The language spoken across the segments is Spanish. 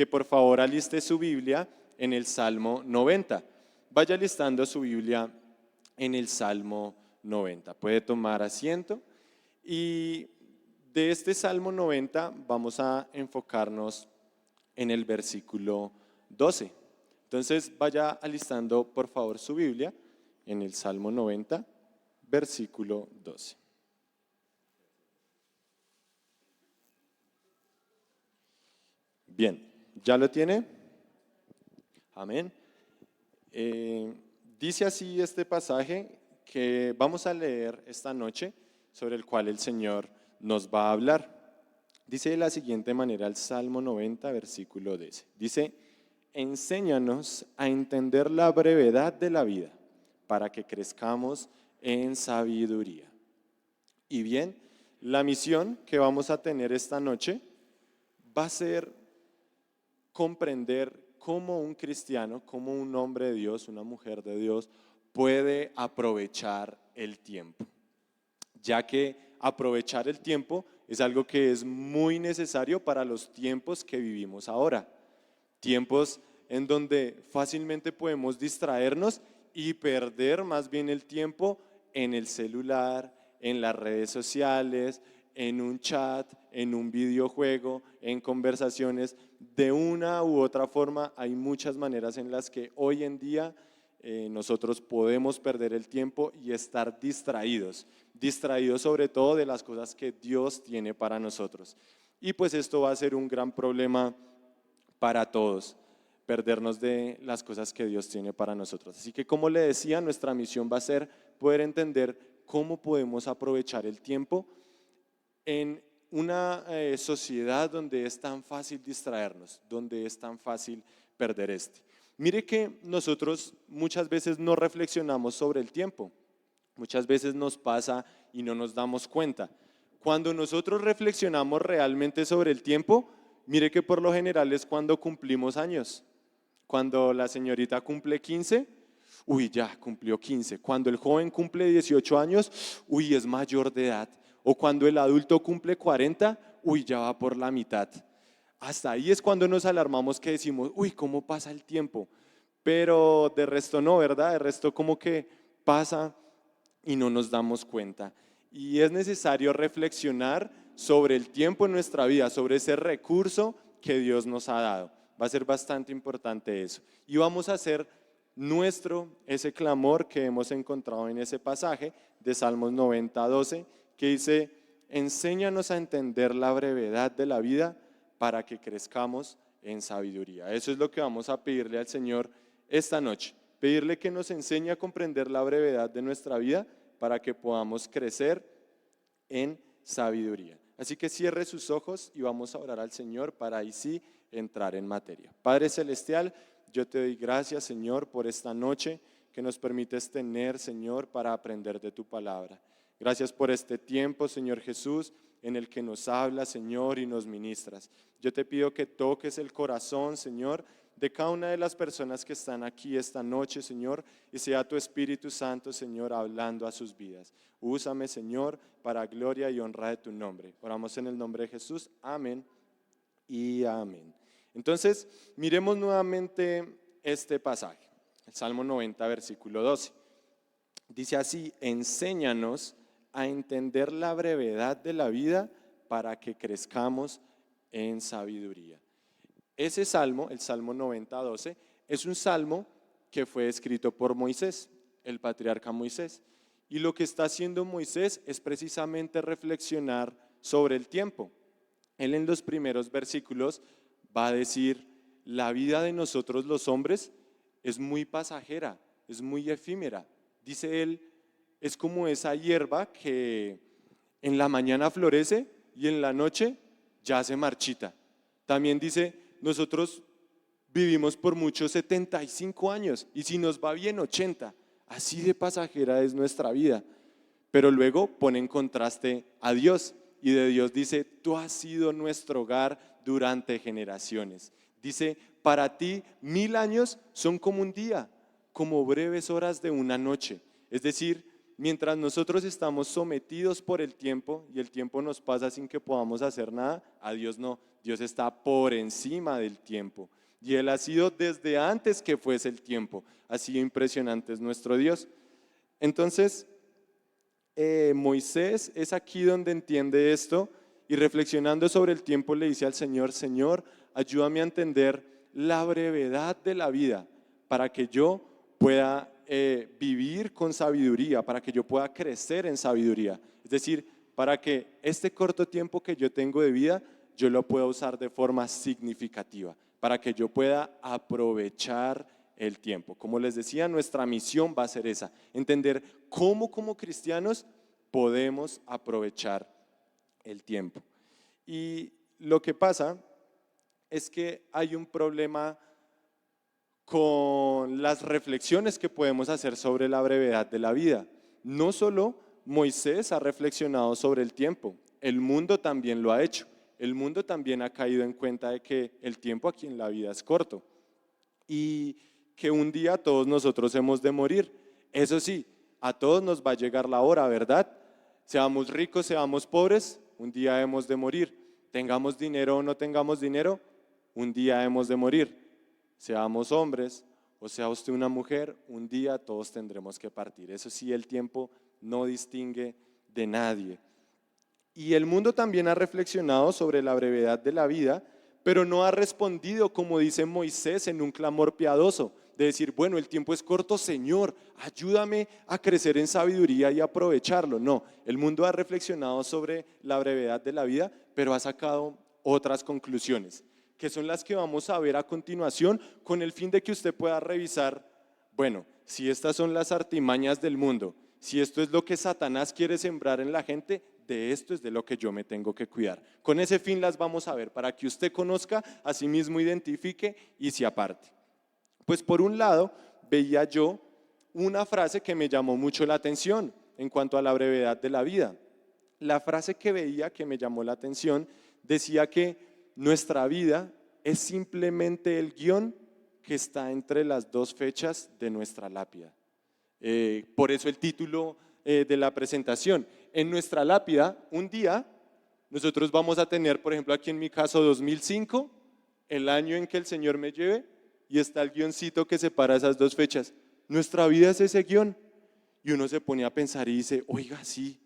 que por favor aliste su Biblia en el Salmo 90. Vaya listando su Biblia en el Salmo 90. Puede tomar asiento y de este Salmo 90 vamos a enfocarnos en el versículo 12. Entonces vaya alistando por favor su Biblia en el Salmo 90, versículo 12. Bien, ¿ya lo tiene? Amén. Dice así este pasaje que vamos a leer esta noche, sobre el cual el Señor nos va a hablar. Dice de la siguiente manera el Salmo 90, versículo 10. Dice, enséñanos a entender la brevedad de la vida para que crezcamos en sabiduría. Y bien, la misión que vamos a tener esta noche va a ser comprender cómo un cristiano, cómo un hombre de Dios, una mujer de Dios, puede aprovechar el tiempo, ya que aprovechar el tiempo es algo que es muy necesario para los tiempos que vivimos ahora, tiempos en donde fácilmente podemos distraernos y perder más bien el tiempo en el celular, en las redes sociales, en un chat, en un videojuego, en conversaciones. De una u otra forma, hay muchas maneras en las que hoy en día nosotros podemos perder el tiempo y estar distraídos, distraídos sobre todo de las cosas que Dios tiene para nosotros. Y pues esto va a ser un gran problema para todos, perdernos de las cosas que Dios tiene para nosotros. Así que como le decía, nuestra misión va a ser poder entender cómo podemos aprovechar el tiempo en una sociedad donde es tan fácil distraernos, donde es tan fácil perder este. Mire que nosotros muchas veces no reflexionamos sobre el tiempo, muchas veces nos pasa y no nos damos cuenta. Cuando nosotros reflexionamos realmente sobre el tiempo, mire que por lo general es cuando cumplimos años. Cuando la señorita cumple 15, uy, ya cumplió 15. Cuando el joven cumple 18 años, uy, es mayor de edad. O cuando el adulto cumple 40, uy, ya va por la mitad. Hasta ahí es cuando nos alarmamos que decimos, uy, ¿cómo pasa el tiempo? Pero de resto no, ¿verdad? De resto como que pasa y no nos damos cuenta. Y es necesario reflexionar sobre el tiempo en nuestra vida, sobre ese recurso que Dios nos ha dado. Va a ser bastante importante eso. Y vamos a hacer nuestro ese clamor que hemos encontrado en ese pasaje de Salmos 90, 12, que dice, enséñanos a entender la brevedad de la vida para que crezcamos en sabiduría. Eso es lo que vamos a pedirle al Señor esta noche, pedirle que nos enseñe a comprender la brevedad de nuestra vida para que podamos crecer en sabiduría. Así que cierre sus ojos y vamos a orar al Señor para ahí sí entrar en materia. Padre Celestial, yo te doy gracias, Señor, por esta noche que nos permites tener, Señor, para aprender de tu palabra. Gracias por este tiempo, Señor Jesús, en el que nos hablas, Señor, y nos ministras. Yo te pido que toques el corazón, Señor, de cada una de las personas que están aquí esta noche, Señor, y sea tu Espíritu Santo, Señor, hablando a sus vidas. Úsame, Señor, para gloria y honra de tu nombre. Oramos en el nombre de Jesús. Amén y amén. Entonces, miremos nuevamente este pasaje, el Salmo 90, versículo 12. Dice así, enséñanos a entender la brevedad de la vida para que crezcamos en sabiduría. Ese salmo, el Salmo 90, 12, es un salmo que fue escrito por Moisés, el patriarca Moisés. Y lo que está haciendo Moisés es precisamente reflexionar sobre el tiempo. Él en los primeros versículos va a decir, la vida de nosotros los hombres es muy pasajera, es muy efímera. Dice él, es como esa hierba que en la mañana florece y en la noche ya se marchita. También dice, nosotros vivimos por muchos 75 años y si nos va bien 80. Así de pasajera es nuestra vida. Pero luego pone en contraste a Dios y de Dios dice, tú has sido nuestro hogar durante generaciones. Dice, para ti 1000 años son como un día, como breves horas de una noche. Es decir, mientras nosotros estamos sometidos por el tiempo y el tiempo nos pasa sin que podamos hacer nada, a Dios no. Dios está por encima del tiempo. Y Él ha sido desde antes que fuese el tiempo. Así de impresionante es nuestro Dios. Entonces, Moisés es aquí donde entiende esto y reflexionando sobre el tiempo le dice al Señor, Señor, ayúdame a entender la brevedad de la vida para que yo pueda vivir con sabiduría, para que yo pueda crecer en sabiduría. Es decir, para que este corto tiempo que yo tengo de vida, yo lo pueda usar de forma significativa, para que yo pueda aprovechar el tiempo. Como les decía, nuestra misión va a ser esa, entender cómo como cristianos podemos aprovechar el tiempo. Y lo que pasa es que hay un problema con las reflexiones que podemos hacer sobre la brevedad de la vida. No solo Moisés ha reflexionado sobre el tiempo, el mundo también lo ha hecho. El mundo también ha caído en cuenta de que el tiempo aquí en la vida es corto y que un día todos nosotros hemos de morir. Eso sí, a todos nos va a llegar la hora, ¿verdad? Seamos ricos, seamos pobres, un día hemos de morir. Tengamos dinero o no tengamos dinero, un día hemos de morir. Seamos hombres o sea usted una mujer, un día todos tendremos que partir. Eso sí, el tiempo no distingue de nadie. Y el mundo también ha reflexionado sobre la brevedad de la vida, pero no ha respondido como dice Moisés en un clamor piadoso, de decir, bueno, el tiempo es corto, Señor, ayúdame a crecer en sabiduría y aprovecharlo. No, el mundo ha reflexionado sobre la brevedad de la vida, pero ha sacado otras conclusiones, que son las que vamos a ver a continuación, con el fin de que usted pueda revisar, bueno, si estas son las artimañas del mundo, si esto es lo que Satanás quiere sembrar en la gente, de esto es de lo que yo me tengo que cuidar. Con ese fin las vamos a ver, para que usted conozca, a sí mismo identifique y se aparte. Pues por un lado, veía yo una frase que me llamó mucho la atención en cuanto a la brevedad de la vida. La frase que veía que me llamó la atención decía que nuestra vida es simplemente el guión que está entre las dos fechas de nuestra lápida. Por eso el título de la presentación. En nuestra lápida, un día, nosotros vamos a tener, por ejemplo, aquí en mi caso, 2005, el año en que el Señor me lleve, y está el guioncito que separa esas dos fechas. Nuestra vida es ese guión. Y uno se pone a pensar y dice, oiga, sí,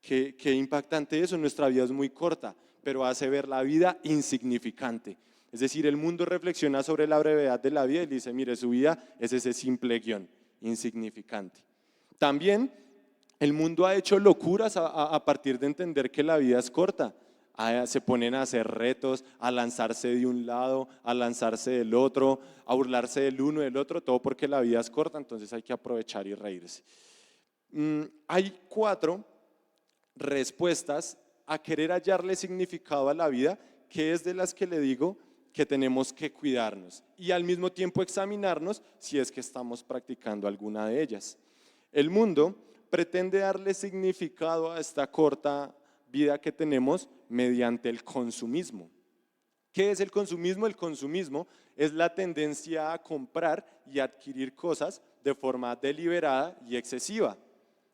qué impactante eso. Nuestra vida es muy corta, pero hace ver la vida insignificante. Es decir, el mundo reflexiona sobre la brevedad de la vida y dice, mire, su vida es ese simple guión, insignificante. También el mundo ha hecho locuras a partir de entender que la vida es corta. Se ponen a hacer retos, a lanzarse de un lado, a lanzarse del otro, a burlarse del uno y del otro, todo porque la vida es corta, entonces hay que aprovechar y reírse. Hay 4 respuestas a querer hallarle significado a la vida, que es de las que le digo que tenemos que cuidarnos y al mismo tiempo examinarnos si es que estamos practicando alguna de ellas. El mundo pretende darle significado a esta corta vida que tenemos mediante el consumismo. ¿Qué es el consumismo? El consumismo es la tendencia a comprar y adquirir cosas de forma deliberada y excesiva.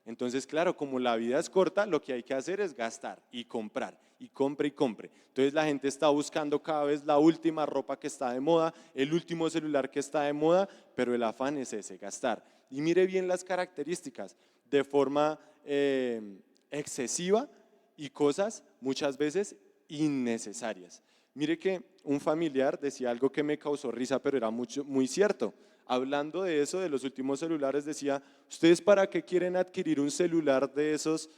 Entonces, claro, como la vida es corta, lo que hay que hacer es gastar y comprar, y compre y compre. Entonces la gente está buscando cada vez la última ropa que está de moda, el último celular que está de moda, pero el afán es ese, gastar. Y mire bien las características, de forma excesiva y cosas muchas veces innecesarias. Mire que un familiar decía algo que me causó risa, pero era muy cierto. Hablando de eso, de los últimos celulares, decía, ¿ustedes para qué quieren adquirir un celular de esos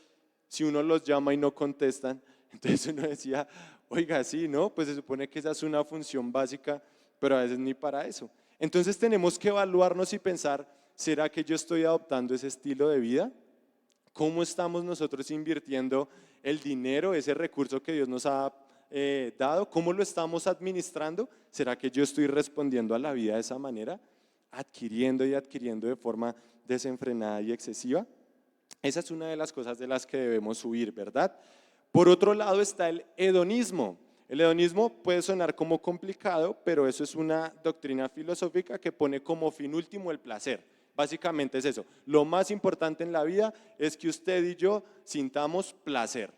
si uno los llama y no contestan? Entonces uno decía, oiga, sí, ¿no? Pues se supone que esa es una función básica, pero a veces ni para eso. Entonces tenemos que evaluarnos y pensar, ¿será que yo estoy adoptando ese estilo de vida? ¿Cómo estamos nosotros invirtiendo el dinero, ese recurso que Dios nos ha dado? ¿Cómo lo estamos administrando? ¿Será que yo estoy respondiendo a la vida de esa manera? Adquiriendo y adquiriendo de forma desenfrenada y excesiva. Esa es una de las cosas de las que debemos huir, ¿verdad? Por otro lado está el hedonismo. El hedonismo puede sonar como complicado, pero eso es una doctrina filosófica que pone como fin último el placer. Básicamente es eso. Lo más importante en la vida es que usted y yo sintamos placer.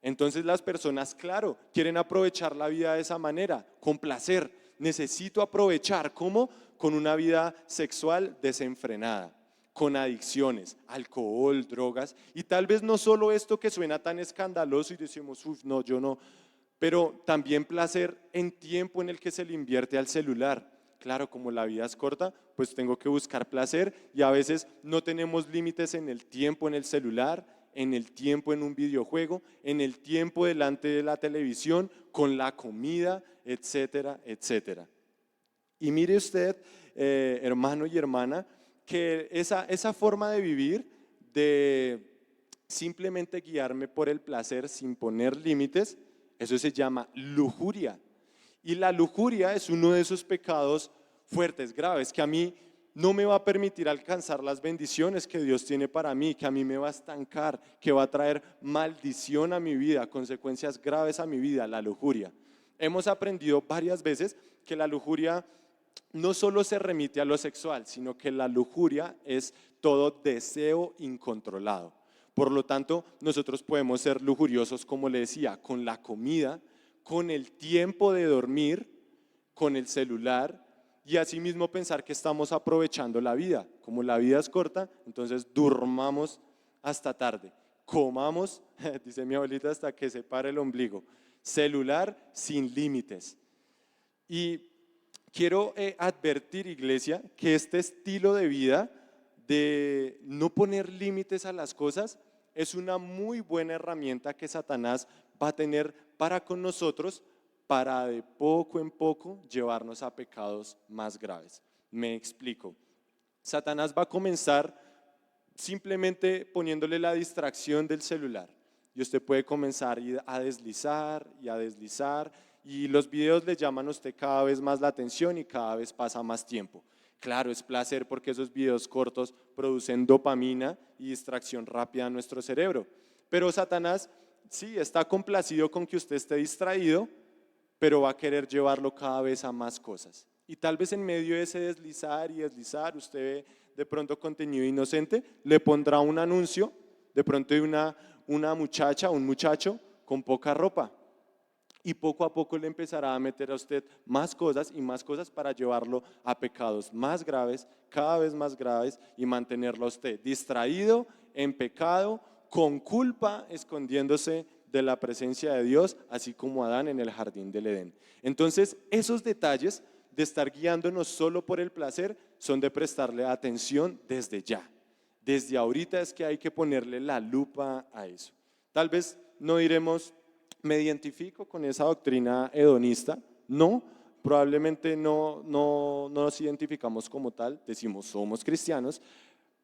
Entonces las personas, claro, quieren aprovechar la vida de esa manera, con placer. Necesito aprovechar, ¿cómo? Con una vida sexual desenfrenada, con adicciones, alcohol, drogas, y tal vez no solo esto que suena tan escandaloso y decimos, uff, no, yo no, pero también placer en tiempo en el que se le invierte al celular. Claro, como la vida es corta, pues tengo que buscar placer y a veces no tenemos límites en el tiempo en el celular, en el tiempo en un videojuego, en el tiempo delante de la televisión, con la comida, etcétera, etcétera. Y mire usted, hermano y hermana, que esa forma de vivir, de simplemente guiarme por el placer sin poner límites, eso se llama lujuria. Y la lujuria es uno de esos pecados fuertes, graves, que a mí no me va a permitir alcanzar las bendiciones que Dios tiene para mí, que a mí me va a estancar, que va a traer maldición a mi vida, consecuencias graves a mi vida, la lujuria. Hemos aprendido varias veces que la lujuria no solo se remite a lo sexual, sino que la lujuria es todo deseo incontrolado. Por lo tanto, nosotros podemos ser lujuriosos, como le decía, con la comida, con el tiempo de dormir, con el celular y asimismo pensar que estamos aprovechando la vida. Como la vida es corta, entonces durmamos hasta tarde, comamos, dice mi abuelita, hasta que se pare el ombligo. Celular sin límites. Y quiero advertir, iglesia, que este estilo de vida de no poner límites a las cosas es una muy buena herramienta que Satanás va a tener para con nosotros para de poco en poco llevarnos a pecados más graves. Me explico. Satanás va a comenzar simplemente poniéndole la distracción del celular. Y usted puede comenzar a deslizar y a deslizar y los videos le llaman a usted cada vez más la atención y cada vez pasa más tiempo. Claro, es placer porque esos videos cortos producen dopamina y distracción rápida a nuestro cerebro. Pero Satanás sí está complacido con que usted esté distraído, pero va a querer llevarlo cada vez a más cosas. Y tal vez en medio de ese deslizar y deslizar, usted ve de pronto contenido inocente, le pondrá un anuncio de pronto de una muchacha o un muchacho con poca ropa. Y poco a poco le empezará a meter a usted más cosas y más cosas para llevarlo a pecados más graves, cada vez más graves y mantenerlo a usted distraído, en pecado, con culpa, escondiéndose de la presencia de Dios, así como Adán en el jardín del Edén. Entonces, esos detalles de estar guiándonos solo por el placer son de prestarle atención desde ya. Desde ahorita es que hay que ponerle la lupa a eso. Tal vez no diremos, me identifico con esa doctrina hedonista. No, probablemente no nos identificamos como tal, decimos somos cristianos,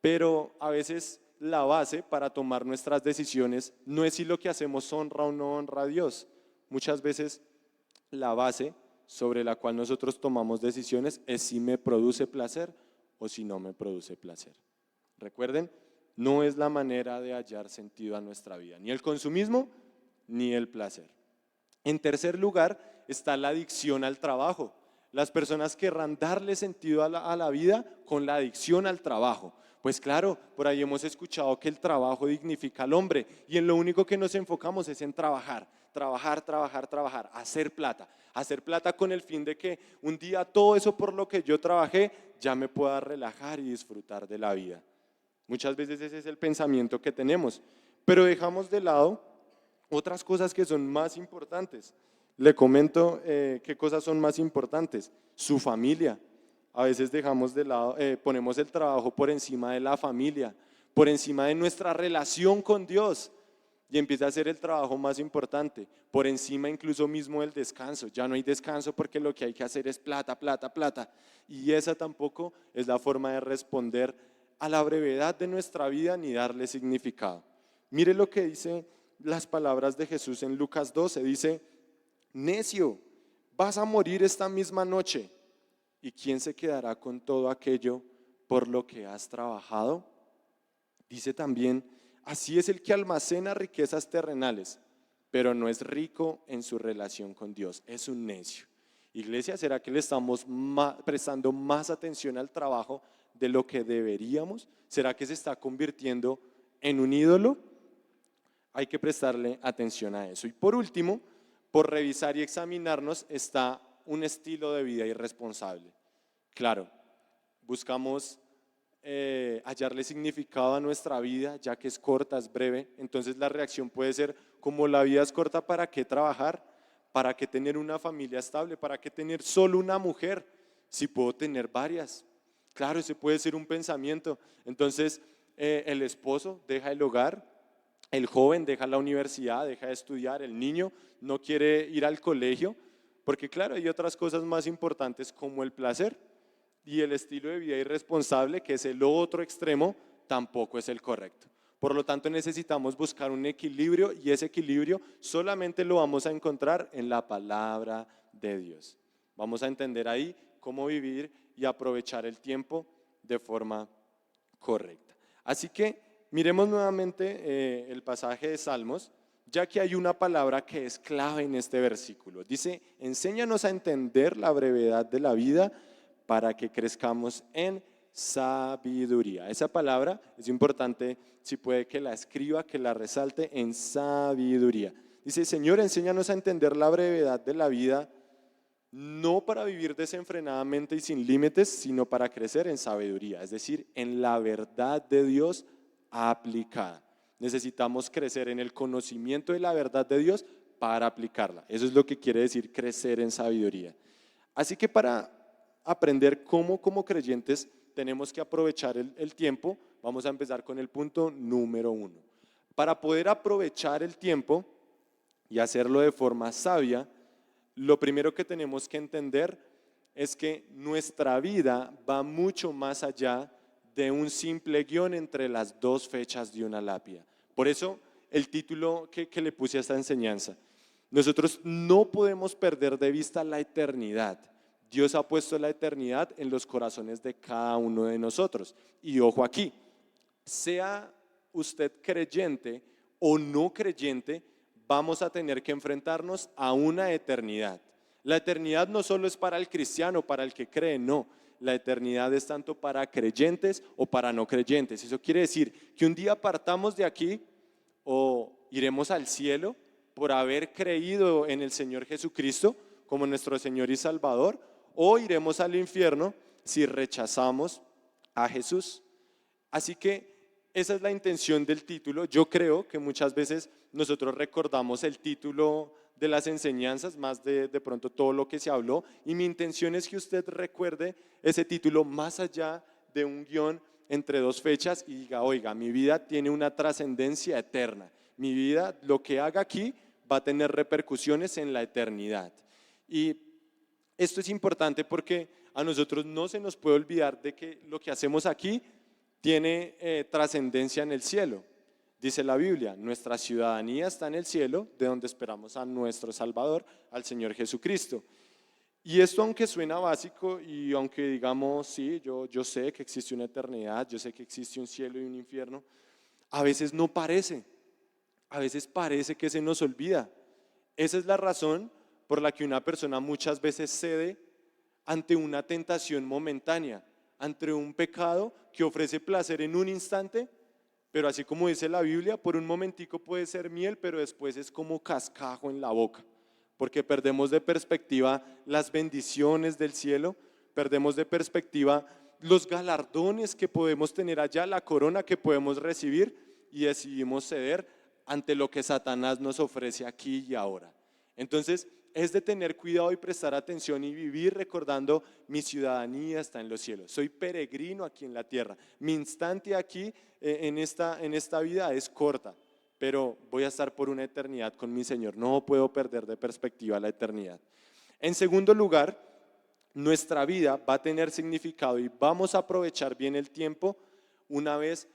pero a veces la base para tomar nuestras decisiones no es si lo que hacemos honra o no honra a Dios. Muchas veces la base sobre la cual nosotros tomamos decisiones es si me produce placer o si no me produce placer. Recuerden, no es la manera de hallar sentido a nuestra vida, ni el consumismo ni el placer. En tercer lugar está la adicción al trabajo. Las personas querrán darle sentido a la vida con la adicción al trabajo. Pues claro, por ahí hemos escuchado que el trabajo dignifica al hombre y en lo único que nos enfocamos es en trabajar, trabajar, trabajar, trabajar, hacer plata con el fin de que un día todo eso por lo que yo trabajé ya me pueda relajar y disfrutar de la vida. Muchas veces ese es el pensamiento que tenemos, pero dejamos de lado otras cosas que son más importantes. Le comento qué cosas son más importantes. Su familia. A veces dejamos de lado, ponemos el trabajo por encima de la familia, por encima de nuestra relación con Dios y empieza a ser el trabajo más importante, por encima incluso mismo del descanso. Ya no hay descanso porque lo que hay que hacer es plata, plata, plata. Y esa tampoco es la forma de responder a la brevedad de nuestra vida ni darle significado. Mire lo que dice las palabras de Jesús en Lucas 12, dice, necio, vas a morir esta misma noche. ¿Y quién se quedará con todo aquello por lo que has trabajado? Dice también, así es el que almacena riquezas terrenales, pero no es rico en su relación con Dios, es un necio. Iglesia, ¿será que le estamos prestando más atención al trabajo de lo que deberíamos? ¿Será que se está convirtiendo en un ídolo? Hay que prestarle atención a eso. Y por último, por revisar y examinarnos está un estilo de vida irresponsable. Claro, buscamos hallarle significado a nuestra vida, ya que es corta, es breve. Entonces la reacción puede ser, como la vida es corta, ¿para qué trabajar? ¿Para qué tener una familia estable? ¿Para qué tener solo una mujer si puedo tener varias? Claro, ese puede ser un pensamiento. Entonces el esposo deja el hogar, el joven deja la universidad, deja de estudiar, el niño no quiere ir al colegio, porque claro, hay otras cosas más importantes como el placer, y el estilo de vida irresponsable, que es el otro extremo, tampoco es el correcto. Por lo tanto, necesitamos buscar un equilibrio, y ese equilibrio solamente lo vamos a encontrar en la palabra de Dios. Vamos a entender ahí cómo vivir y aprovechar el tiempo de forma correcta. Así que miremos nuevamente el pasaje de Salmos, ya que hay una palabra que es clave en este versículo. Dice: enséñanos a entender la brevedad de la vida para que crezcamos en sabiduría. Esa palabra es importante, si puede que la escriba, que la resalte, en sabiduría. Dice: Señor, enséñanos a entender la brevedad de la vida, no para vivir desenfrenadamente y sin límites, sino para crecer en sabiduría, es decir, en la verdad de Dios aplicada. Necesitamos crecer en el conocimiento de la verdad de Dios para aplicarla. Eso es lo que quiere decir crecer en sabiduría. Así que para aprender cómo como creyentes tenemos que aprovechar el tiempo, vamos a empezar con el punto número 1. Para poder aprovechar el tiempo y hacerlo de forma sabia, lo primero que tenemos que entender es que nuestra vida va mucho más allá de un simple guión entre las dos fechas de una lápida. Por eso el título que le puse a esta enseñanza: nosotros no podemos perder de vista la eternidad. Dios ha puesto la eternidad en los corazones de cada uno de nosotros. Y ojo aquí, sea usted creyente o no creyente, vamos a tener que enfrentarnos a una eternidad. La eternidad no solo es para el cristiano, para el que cree, no. La eternidad es tanto para creyentes o para no creyentes. Eso quiere decir que un día partamos de aquí o iremos al cielo por haber creído en el Señor Jesucristo como nuestro Señor y Salvador, o iremos al infierno si rechazamos a Jesús. Así que esa es la intención del título. Yo creo que muchas veces nosotros recordamos el título de las enseñanzas más de pronto todo lo que se habló, y mi intención es que usted recuerde ese título más allá de un guión entre dos fechas y diga: oiga, mi vida tiene una trascendencia eterna, mi vida, lo que haga aquí va a tener repercusiones en la eternidad. Y esto es importante porque a nosotros no se nos puede olvidar de que lo que hacemos aquí tiene trascendencia en el cielo. Dice la Biblia: nuestra ciudadanía está en el cielo, de donde esperamos a nuestro Salvador, al Señor Jesucristo. Y esto, aunque suena básico y aunque digamos, sí, yo sé que existe una eternidad, yo sé que existe un cielo y un infierno, a veces no parece, a veces parece que se nos olvida. Esa es la razón por la que una persona muchas veces cede ante una tentación momentánea, ante un pecado que ofrece placer en un instante, pero así como dice la Biblia, por un momentico puede ser miel, pero después es como cascajo en la boca, porque perdemos de perspectiva las bendiciones del cielo, perdemos de perspectiva los galardones que podemos tener allá, la corona que podemos recibir, y decidimos ceder ante lo que Satanás nos ofrece aquí y ahora. Entonces, es de tener cuidado y prestar atención y vivir recordando: mi ciudadanía está en los cielos, soy peregrino aquí en la tierra, mi instante aquí en esta vida es corta, pero voy a estar por una eternidad con mi Señor, no puedo perder de perspectiva la eternidad. En segundo lugar, nuestra vida va a tener significado y vamos a aprovechar bien el tiempo una vez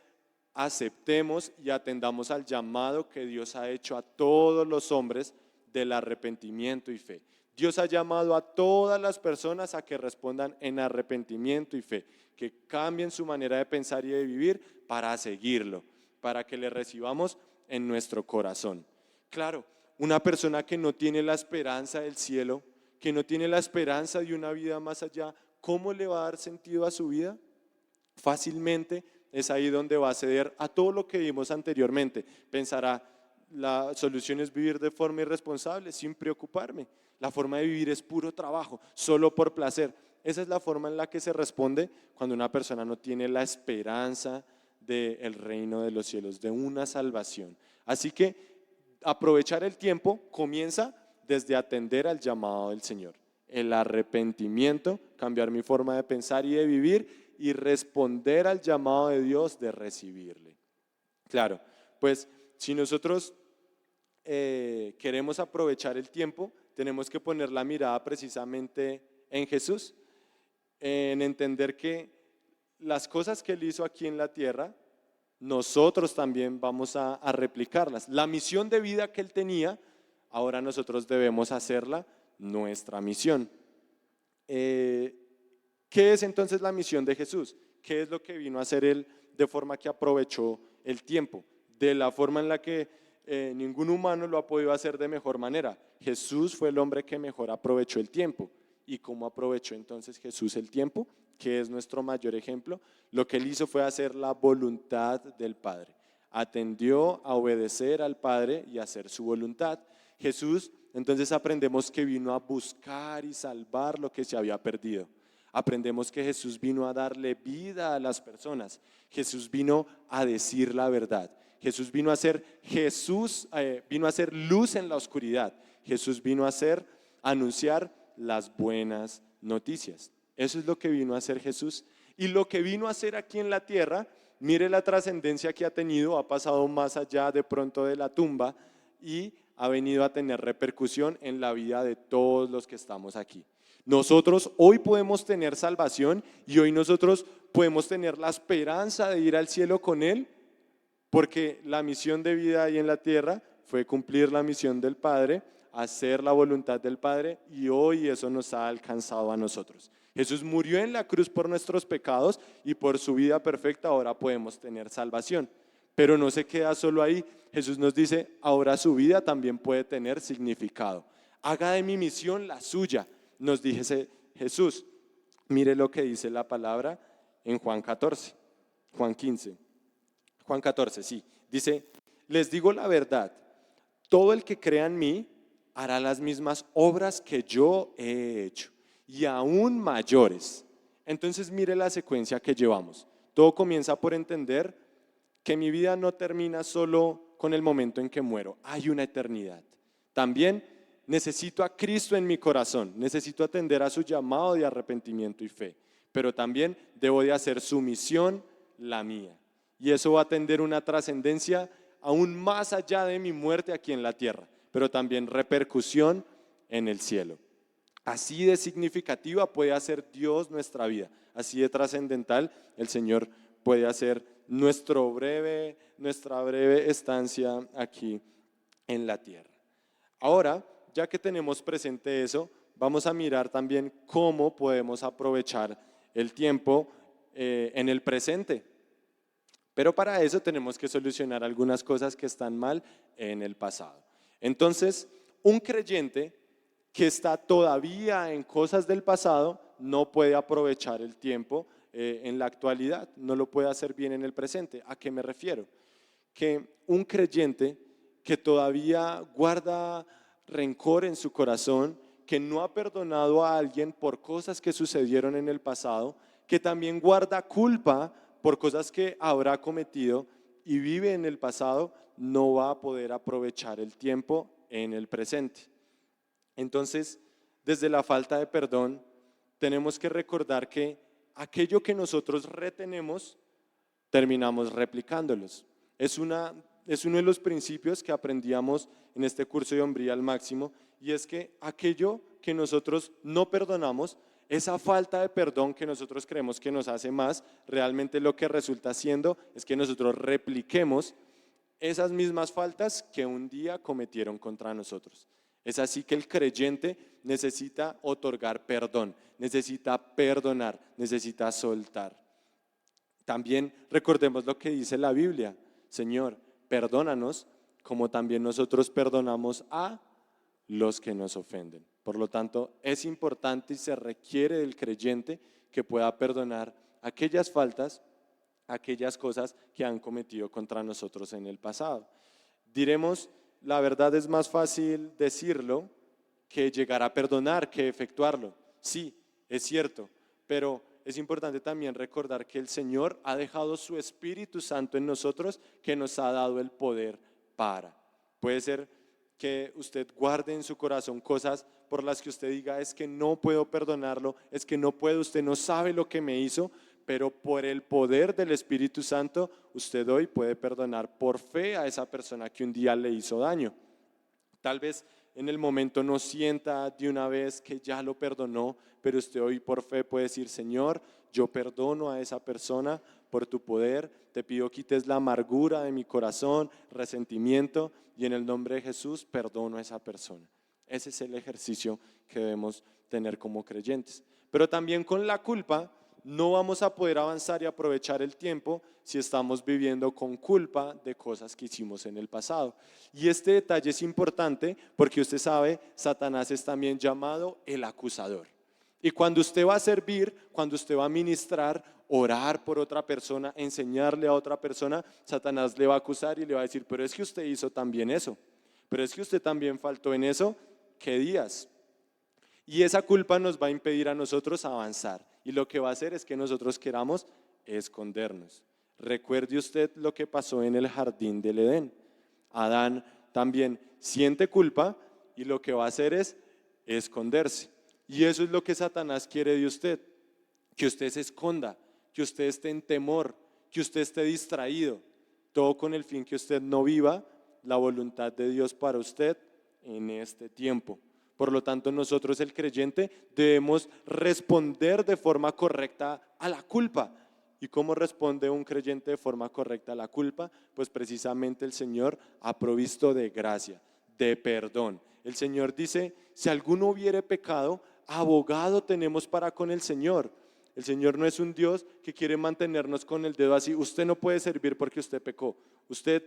aceptemos y atendamos al llamado que Dios ha hecho a todos los hombres del arrepentimiento y fe. Dios ha llamado a todas las personas a que respondan en arrepentimiento y fe, que cambien su manera de pensar y de vivir para seguirlo, para que le recibamos en nuestro corazón. Claro, una persona que no tiene la esperanza del cielo, que no tiene la esperanza de una vida más allá, ¿cómo le va a dar sentido a su vida? Fácilmente es ahí donde va a ceder a todo lo que vimos anteriormente. Pensará: La solución es vivir de forma irresponsable, sin preocuparme. La forma de vivir es puro trabajo, solo por placer. Esa es la forma en la que se responde cuando una persona no tiene la esperanza del reino de los cielos, de una salvación. Así que aprovechar el tiempo comienza desde atender al llamado del Señor. El arrepentimiento, cambiar mi forma de pensar y de vivir y responder al llamado de Dios de recibirle. Claro, pues si nosotros queremos aprovechar el tiempo, tenemos que poner la mirada precisamente en Jesús, en entender que las cosas que Él hizo aquí en la tierra, nosotros también vamos a replicarlas. La misión de vida que Él tenía, ahora nosotros debemos hacerla nuestra misión. ¿Qué es entonces la misión de Jesús? ¿Qué es lo que vino a hacer Él de forma que aprovechó el tiempo? De la forma en la que ningún humano lo ha podido hacer de mejor manera. Jesús fue el hombre que mejor aprovechó el tiempo. ¿Y cómo aprovechó entonces Jesús el tiempo? Que es nuestro mayor ejemplo. Lo que Él hizo fue hacer la voluntad del Padre. Atendió a obedecer al Padre y a hacer su voluntad. Jesús, entonces aprendemos que vino a buscar y salvar lo que se había perdido. Aprendemos que Jesús vino a darle vida a las personas. Jesús vino a decir la verdad. Jesús vino a ser vino a ser luz en la oscuridad. Jesús vino a anunciar las buenas noticias. Eso es lo que vino a hacer Jesús. Y lo que vino a hacer aquí en la tierra, mire la trascendencia que ha tenido, ha pasado más allá de pronto de la tumba y ha venido a tener repercusión en la vida de todos los que estamos aquí. Nosotros hoy podemos tener salvación y hoy nosotros podemos tener la esperanza de ir al cielo con Él, porque la misión de vida ahí en la tierra fue cumplir la misión del Padre, hacer la voluntad del Padre, y hoy eso nos ha alcanzado a nosotros. Jesús murió en la cruz por nuestros pecados y por su vida perfecta ahora podemos tener salvación. Pero no se queda solo ahí. Jesús nos dice, ahora su vida también puede tener significado. Haga de mi misión la suya, nos dice Jesús. Mire lo que dice la palabra en Juan 14, Juan 15. Juan 14, sí. Dice, les digo la verdad, todo el que crea en mí hará las mismas obras que yo he hecho y aún mayores. Entonces mire la secuencia que llevamos. Todo comienza por entender que mi vida no termina solo con el momento en que muero, hay una eternidad. También necesito a Cristo en mi corazón, necesito atender a su llamado de arrepentimiento y fe, pero también debo de hacer su misión la mía. Y eso va a tener una trascendencia aún más allá de mi muerte aquí en la tierra, pero también repercusión en el cielo. Así de significativa puede hacer Dios nuestra vida, así de trascendental el Señor puede hacer nuestra breve estancia aquí en la tierra. Ahora, ya que tenemos presente eso, vamos a mirar también cómo podemos aprovechar el tiempo en el presente. Pero para eso tenemos que solucionar algunas cosas que están mal en el pasado. Entonces, un creyente que está todavía en cosas del pasado no puede aprovechar el tiempo en la actualidad, no lo puede hacer bien en el presente. ¿A qué me refiero? Que un creyente que todavía guarda rencor en su corazón, que no ha perdonado a alguien por cosas que sucedieron en el pasado, que también guarda culpa por cosas que habrá cometido y vive en el pasado, no va a poder aprovechar el tiempo en el presente. Entonces, desde la falta de perdón, tenemos que recordar que aquello que nosotros retenemos, terminamos replicándolos. Es uno de los principios que aprendíamos en este curso de hombría al máximo, y es que aquello que nosotros no perdonamos, esa falta de perdón que nosotros creemos que nos hace más, realmente lo que resulta haciendo es que nosotros repliquemos esas mismas faltas que un día cometieron contra nosotros. Es así que el creyente necesita otorgar perdón, necesita perdonar, necesita soltar. También recordemos lo que dice la Biblia: Señor, perdónanos como también nosotros perdonamos a los que nos ofenden. Por lo tanto, es importante y se requiere del creyente que pueda perdonar aquellas faltas, aquellas cosas que han cometido contra nosotros en el pasado. Diremos, la verdad es más fácil decirlo que llegar a perdonar, que efectuarlo. Sí, es cierto, pero es importante también recordar que el Señor ha dejado su Espíritu Santo en nosotros, que nos ha dado el poder para. Puede ser que usted guarde en su corazón cosas por las que usted diga, es que no puedo perdonarlo, es que no puedo, usted no sabe lo que me hizo, pero por el poder del Espíritu Santo, usted hoy puede perdonar por fe a esa persona que un día le hizo daño. Tal vez en el momento no sienta de una vez que ya lo perdonó, pero usted hoy por fe puede decir, Señor, yo perdono a esa persona por tu poder, te pido quites la amargura de mi corazón, resentimiento, y en el nombre de Jesús perdono a esa persona. Ese es el ejercicio que debemos tener como creyentes. Pero también con la culpa no vamos a poder avanzar y aprovechar el tiempo si estamos viviendo con culpa de cosas que hicimos en el pasado. Y este detalle es importante porque usted sabe, Satanás es también llamado el acusador. Y cuando usted va a servir, cuando usted va a ministrar, orar por otra persona, enseñarle a otra persona, Satanás le va a acusar y le va a decir, pero es que usted hizo también eso, pero es que usted también faltó en eso, ¿qué días? Y esa culpa nos va a impedir a nosotros avanzar. Y lo que va a hacer es que nosotros queramos escondernos. Recuerde usted lo que pasó en el jardín del Edén. Adán también siente culpa y lo que va a hacer es esconderse. Y eso es lo que Satanás quiere de usted, que usted se esconda, que usted esté en temor, que usted esté distraído, todo con el fin que usted no viva la voluntad de Dios para usted en este tiempo. Por lo tanto, nosotros el creyente debemos responder de forma correcta a la culpa. ¿Y cómo responde un creyente de forma correcta a la culpa? Pues precisamente el Señor ha provisto de gracia, de perdón. El Señor dice, si alguno hubiere pecado, abogado tenemos para con el Señor. El Señor no es un Dios que quiere mantenernos con el dedo así. Usted no puede servir porque usted pecó. Usted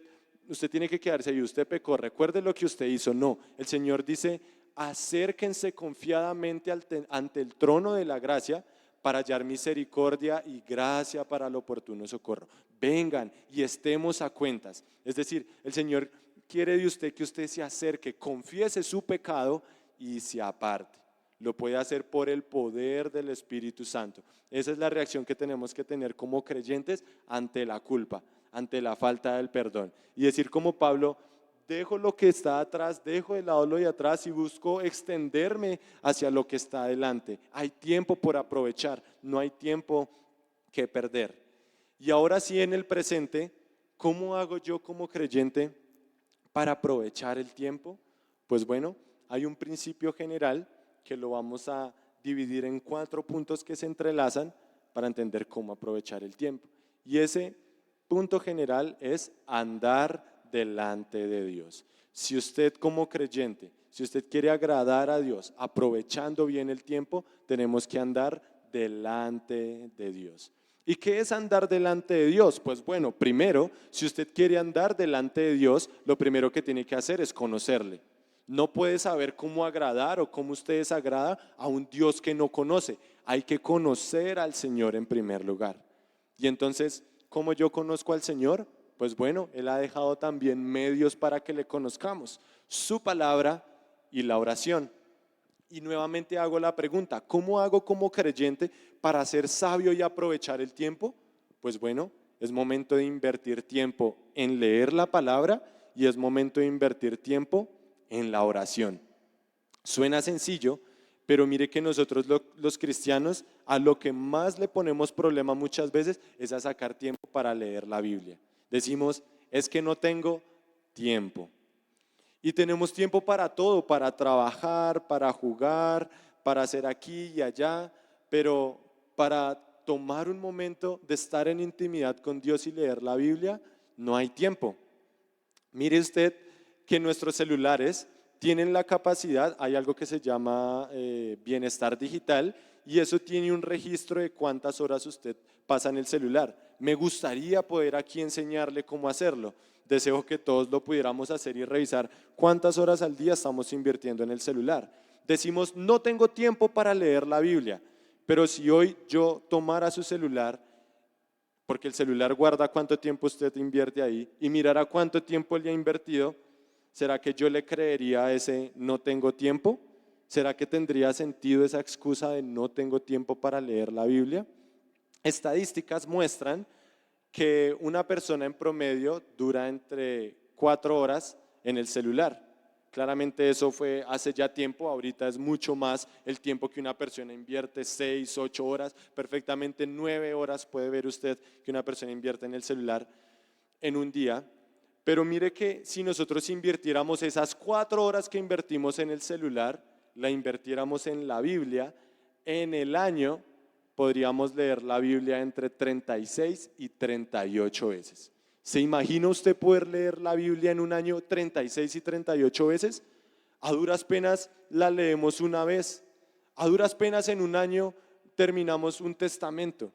tiene que quedarse ahí. Usted pecó. Recuerde lo que usted hizo. No. El Señor dice, acérquense confiadamente ante el trono de la gracia para hallar misericordia y gracia para el oportuno socorro. Vengan y estemos a cuentas. Es decir, el Señor quiere de usted que usted se acerque, confiese su pecado y se aparte. Lo puede hacer por el poder del Espíritu Santo. Esa es la reacción que tenemos que tener como creyentes ante la culpa, ante la falta del perdón. Y decir como Pablo, dejo lo que está atrás, dejo de lado lo de atrás y busco extenderme hacia lo que está adelante. Hay tiempo por aprovechar, no hay tiempo que perder. Y ahora sí, en el presente, ¿cómo hago yo como creyente para aprovechar el tiempo? Pues bueno, hay un principio general que lo vamos a dividir en 4 puntos que se entrelazan para entender cómo aprovechar el tiempo. Y ese punto general es andar delante de Dios. Si usted como creyente, si usted quiere agradar a Dios, aprovechando bien el tiempo, tenemos que andar delante de Dios. ¿Y qué es andar delante de Dios? Pues bueno, primero, si usted quiere andar delante de Dios, lo primero que tiene que hacer es conocerle. No puede saber cómo agradar o cómo usted desagrada a un Dios que no conoce. Hay que conocer al Señor en primer lugar. Y entonces, ¿cómo yo conozco al Señor? Pues bueno, Él ha dejado también medios para que le conozcamos. Su palabra y la oración. Y nuevamente hago la pregunta, ¿cómo hago como creyente para ser sabio y aprovechar el tiempo? Pues bueno, es momento de invertir tiempo en leer la palabra y es momento de invertir tiempo en la oración. Suena sencillo, pero mire que nosotros los cristianos a lo que más le ponemos problema muchas veces es a sacar tiempo para leer la Biblia. Decimos, es que no tengo tiempo. Y tenemos tiempo para todo, para trabajar, para jugar, para hacer aquí y allá, pero para tomar un momento de estar en intimidad con Dios y leer la Biblia, no hay tiempo. Mire usted que nuestros celulares tienen la capacidad, hay algo que se llama bienestar digital y eso tiene un registro de cuántas horas usted pasa en el celular. Me gustaría poder aquí enseñarle cómo hacerlo. Deseo que todos lo pudiéramos hacer y revisar cuántas horas al día estamos invirtiendo en el celular. Decimos, no tengo tiempo para leer la Biblia, pero si hoy yo tomara su celular, porque el celular guarda cuánto tiempo usted invierte ahí y mirara cuánto tiempo le ha invertido, ¿Será que yo le creería a ese no tengo tiempo? ¿Será que tendría sentido esa excusa de no tengo tiempo para leer la Biblia? Estadísticas muestran que una persona en promedio dura entre 4 horas en el celular. Claramente eso fue hace ya tiempo, ahorita es mucho más el tiempo que una persona invierte, 6, 8 horas, perfectamente 9 horas puede ver usted que una persona invierte en el celular en un día. Pero mire que si nosotros invirtiéramos esas 4 horas que invertimos en el celular, la invirtiéramos en la Biblia, en el año podríamos leer la Biblia entre 36 y 38 veces. ¿Se imagina usted poder leer la Biblia en un año 36 y 38 veces? A duras penas la leemos una vez. A duras penas en un año terminamos un testamento.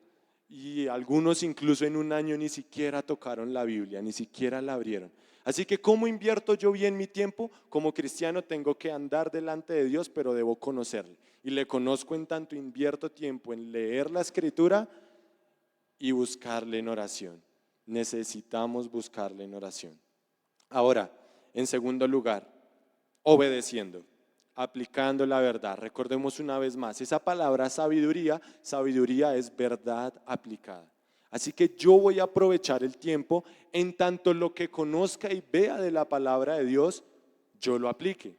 Y algunos incluso en un año ni siquiera tocaron la Biblia, ni siquiera la abrieron. Así que ¿cómo invierto yo bien mi tiempo? Como cristiano tengo que andar delante de Dios, pero debo conocerle. Y le conozco en tanto invierto tiempo en leer la Escritura y buscarle en oración. Necesitamos buscarle en oración. Ahora, en segundo lugar, obedeciendo, aplicando la verdad. Recordemos una vez más, esa palabra sabiduría, sabiduría es verdad aplicada. Así que yo voy a aprovechar el tiempo en tanto lo que conozca y vea de la palabra de Dios, yo lo aplique.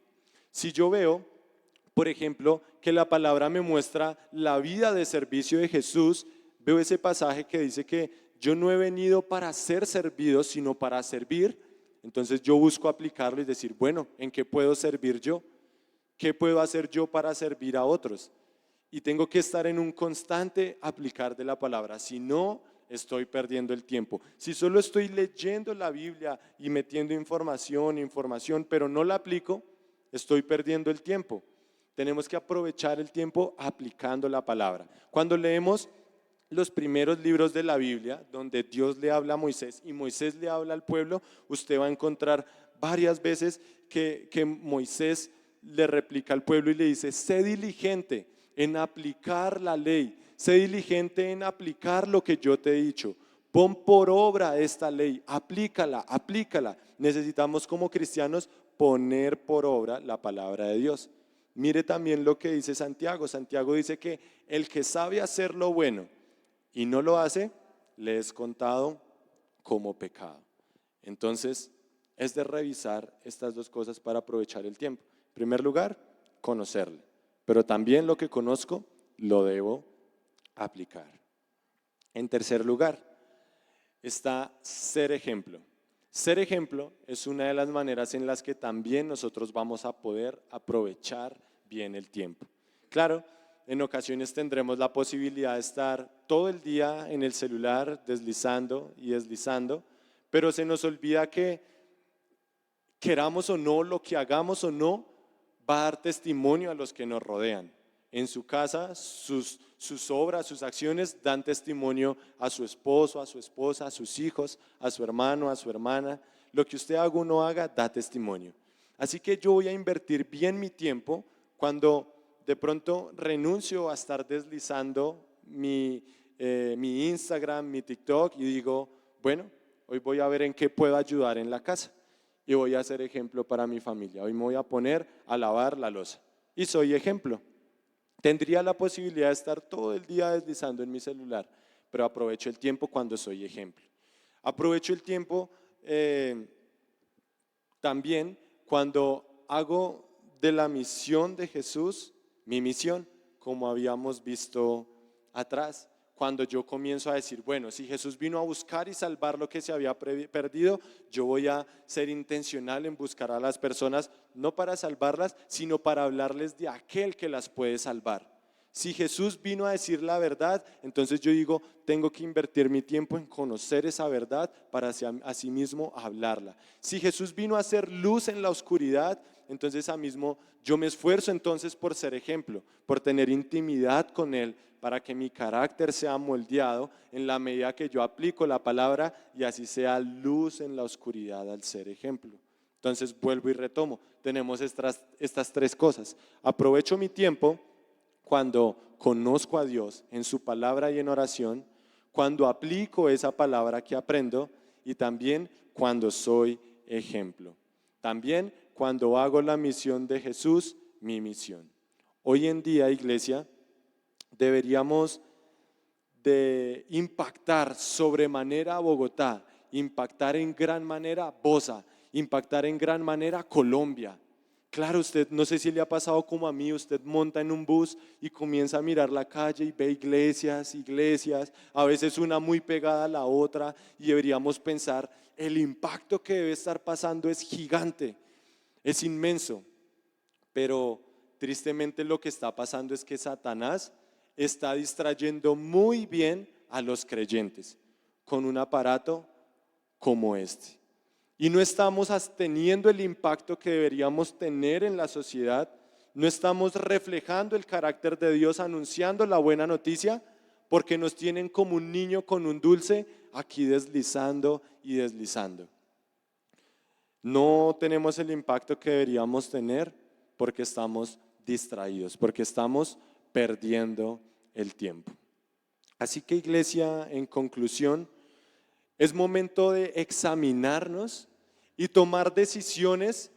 Si yo veo, por ejemplo, que la palabra me muestra la vida de servicio de Jesús, veo ese pasaje que dice que yo no he venido para ser servido, sino para servir. Entonces yo busco aplicarlo y decir, bueno, ¿en qué puedo servir yo? ¿Qué puedo hacer yo para servir a otros? Y tengo que estar en un constante aplicar de la palabra. Si no, estoy perdiendo el tiempo. Si solo estoy leyendo la Biblia y metiendo información, pero no la aplico, estoy perdiendo el tiempo. Tenemos que aprovechar el tiempo aplicando la palabra. Cuando leemos los primeros libros de la Biblia, donde Dios le habla a Moisés y Moisés le habla al pueblo, usted va a encontrar varias veces que Moisés le replica al pueblo y le dice, sé diligente en aplicar la ley, sé diligente en aplicar lo que yo te he dicho, pon por obra esta ley, aplícala, aplícala. Necesitamos como cristianos poner por obra la palabra de Dios. Mire también lo que dice Santiago. Santiago dice que el que sabe hacer lo bueno y no lo hace, le es contado como pecado. Entonces, es de revisar estas dos cosas para aprovechar el tiempo. En primer lugar, conocerle, pero también lo que conozco lo debo aplicar. En tercer lugar, está ser ejemplo. Ser ejemplo es una de las maneras en las que también nosotros vamos a poder aprovechar bien el tiempo. Claro, en ocasiones tendremos la posibilidad de estar todo el día en el celular deslizando y deslizando, pero se nos olvida que queramos o no, lo que hagamos o no, va a dar testimonio a los que nos rodean. En su casa, sus obras, sus acciones dan testimonio a su esposo, a su esposa, a sus hijos, a su hermano, a su hermana. Lo que usted haga o no haga da testimonio. Así que yo voy a invertir bien mi tiempo cuando de pronto renuncio a estar deslizando mi Instagram, mi TikTok y digo, bueno, hoy voy a ver en qué puedo ayudar en la casa y voy a ser ejemplo para mi familia. Hoy me voy a poner a lavar la loza y soy ejemplo. Tendría la posibilidad de estar todo el día deslizando en mi celular, pero aprovecho el tiempo cuando soy ejemplo. Aprovecho el tiempo también cuando hago de la misión de Jesús mi misión, como habíamos visto atrás. Cuando yo comienzo a decir, bueno, si Jesús vino a buscar y salvar lo que se había perdido, yo voy a ser intencional en buscar a las personas, no para salvarlas, sino para hablarles de aquel que las puede salvar. Si Jesús vino a decir la verdad, entonces yo digo, tengo que invertir mi tiempo en conocer esa verdad para asimismo hablarla. Si Jesús vino a hacer luz en la oscuridad, entonces asimismo yo me esfuerzo entonces por ser ejemplo, por tener intimidad con Él, para que mi carácter sea moldeado en la medida que yo aplico la palabra y así sea luz en la oscuridad al ser ejemplo. Entonces vuelvo y retomo, tenemos estas tres cosas. Aprovecho mi tiempo cuando conozco a Dios en su palabra y en oración, cuando aplico esa palabra que aprendo y también cuando soy ejemplo. También cuando hago la misión de Jesús, mi misión. Hoy en día, iglesia, deberíamos de impactar sobremanera a Bogotá, impactar en gran manera a Bosa, impactar en gran manera a Colombia. Claro, usted, no sé si le ha pasado como a mí, usted monta en un bus y comienza a mirar la calle y ve iglesias, iglesias, a veces una muy pegada a la otra, y deberíamos pensar, el impacto que debe estar pasando es gigante, es inmenso, pero tristemente lo que está pasando es que Satanás está distrayendo muy bien a los creyentes con un aparato como este. Y no estamos teniendo el impacto que deberíamos tener en la sociedad, no estamos reflejando el carácter de Dios, anunciando la buena noticia, porque nos tienen como un niño con un dulce aquí deslizando y deslizando. No tenemos el impacto que deberíamos tener porque estamos distraídos, porque estamos perdiendo el tiempo. Así que, iglesia, en conclusión, es momento de examinarnos y tomar decisiones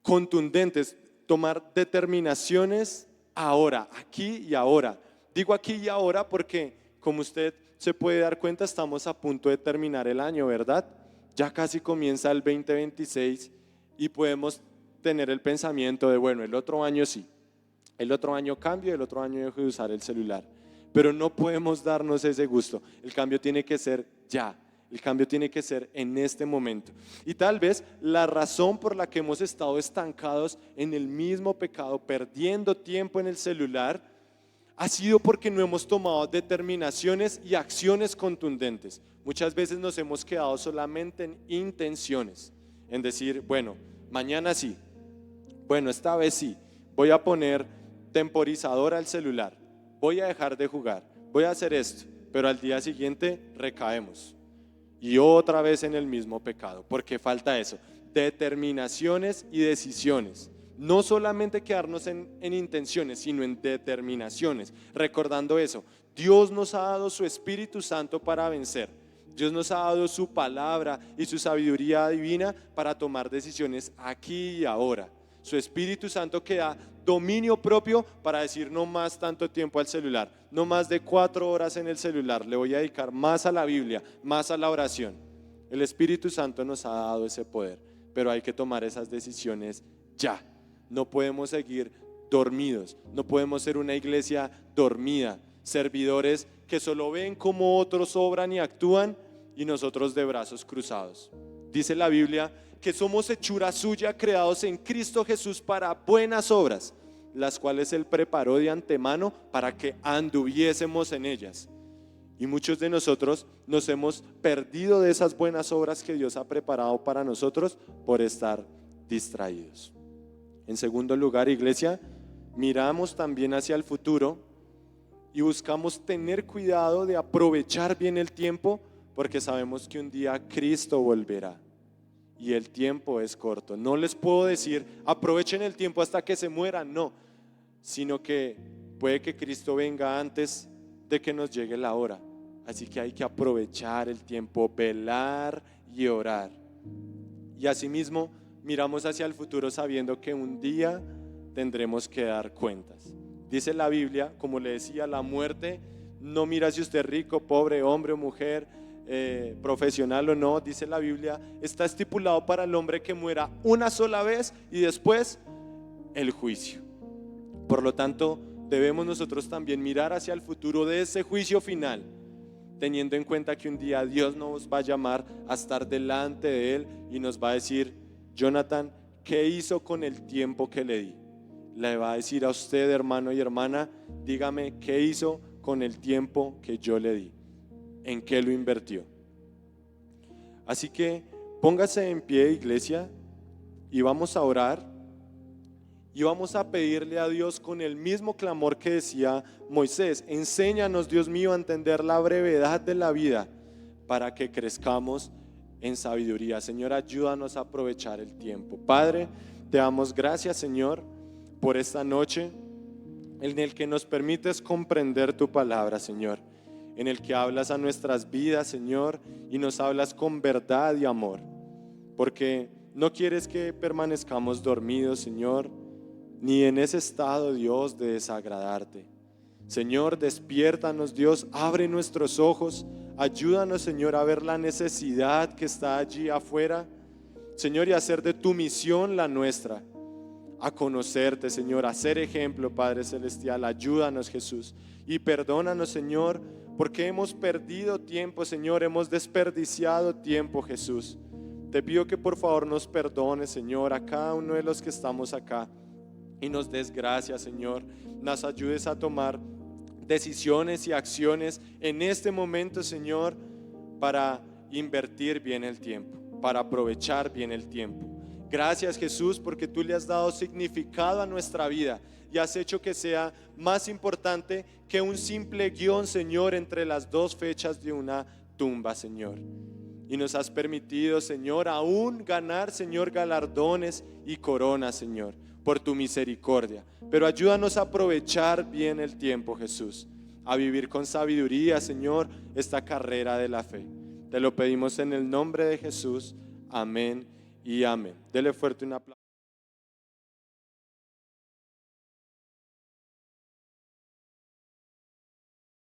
contundentes, tomar determinaciones ahora, aquí y ahora. Digo aquí y ahora porque, como usted se puede dar cuenta, estamos a punto de terminar el año, ¿verdad? Ya casi comienza el 2026 y podemos tener el pensamiento de, bueno, el otro año sí, el otro año cambio, el otro año dejo de usar el celular. Pero no podemos darnos ese gusto. El cambio tiene que ser ya. El cambio tiene que ser en este momento. Y tal vez la razón por la que hemos estado estancados en el mismo pecado, perdiendo tiempo en el celular, ha sido porque no hemos tomado determinaciones y acciones contundentes. Muchas veces nos hemos quedado solamente en intenciones, en decir, bueno, mañana sí, bueno, esta vez sí, voy a poner temporizador al celular, voy a dejar de jugar, voy a hacer esto, pero al día siguiente recaemos y otra vez en el mismo pecado, porque falta eso, determinaciones y decisiones. No solamente quedarnos en intenciones, sino en determinaciones, recordando eso, Dios nos ha dado su Espíritu Santo para vencer. Dios nos ha dado su palabra y su sabiduría divina para tomar decisiones aquí y ahora. Su Espíritu Santo que da dominio propio para decir no más tanto tiempo al celular, no más de 4 horas en el celular, le voy a dedicar más a la Biblia, más a la oración. El Espíritu Santo nos ha dado ese poder, pero hay que tomar esas decisiones ya. No podemos seguir dormidos, no podemos ser una iglesia dormida, servidores que solo ven cómo otros obran y actúan y nosotros de brazos cruzados. Dice la Biblia que somos hechura suya, creados en Cristo Jesús para buenas obras, las cuales Él preparó de antemano para que anduviésemos en ellas. Y muchos de nosotros nos hemos perdido de esas buenas obras que Dios ha preparado para nosotros por estar distraídos. En segundo lugar, iglesia, miramos también hacia el futuro y buscamos tener cuidado de aprovechar bien el tiempo, porque sabemos que un día Cristo volverá y el tiempo es corto. No les puedo decir aprovechen el tiempo hasta que se mueran, no, sino que puede que Cristo venga antes de que nos llegue la hora. Así que hay que aprovechar el tiempo, velar y orar. Y asimismo miramos hacia el futuro sabiendo que un día tendremos que dar cuentas. Dice la Biblia, como le decía, la muerte no mira si usted es rico, pobre, hombre o mujer, profesional o no. Dice la Biblia, está estipulado para el hombre que muera una sola vez y después el juicio. Por lo tanto, debemos nosotros también mirar hacia el futuro de ese juicio final, teniendo en cuenta que un día Dios nos va a llamar a estar delante de Él y nos va a decir, Jonathan, ¿qué hizo con el tiempo que le di? Le va a decir a usted, hermano y hermana, dígame, ¿qué hizo con el tiempo que yo le di? ¿En qué lo invirtió? Así que póngase en pie, iglesia, y vamos a orar y vamos a pedirle a Dios con el mismo clamor que decía Moisés: enséñanos, Dios mío, a entender la brevedad de la vida para que crezcamos en sabiduría. Señor, ayúdanos a aprovechar el tiempo. Padre, te damos gracias, Señor, por esta noche en el que nos permites comprender tu palabra, Señor, en el que hablas a nuestras vidas, Señor, y nos hablas con verdad y amor, porque no quieres que permanezcamos dormidos, Señor, ni en ese estado, Dios, de desagradarte. Señor, despiértanos, Dios, abre nuestros ojos, ayúdanos, Señor, a ver la necesidad que está allí afuera, Señor, y hacer de tu misión la nuestra, a conocerte, Señor, a ser ejemplo, Padre Celestial. Ayúdanos, Jesús, y perdónanos, Señor, porque hemos perdido tiempo, Señor, hemos desperdiciado tiempo, Jesús. Te pido que por favor nos perdones, Señor, a cada uno de los que estamos acá, y nos des gracias, Señor, nos ayudes a tomar decisiones y acciones en este momento, Señor, para invertir bien el tiempo, para aprovechar bien el tiempo. Gracias, Jesús, porque tú le has dado significado a nuestra vida y has hecho que sea más importante que un simple guión, Señor, entre las dos fechas de una tumba, Señor. Y nos has permitido, Señor, aún ganar, Señor, galardones y coronas, Señor, por tu misericordia. Pero ayúdanos a aprovechar bien el tiempo, Jesús, a vivir con sabiduría, Señor, esta carrera de la fe. Te lo pedimos en el nombre de Jesús. Amén y amén. Dele fuerte un aplauso.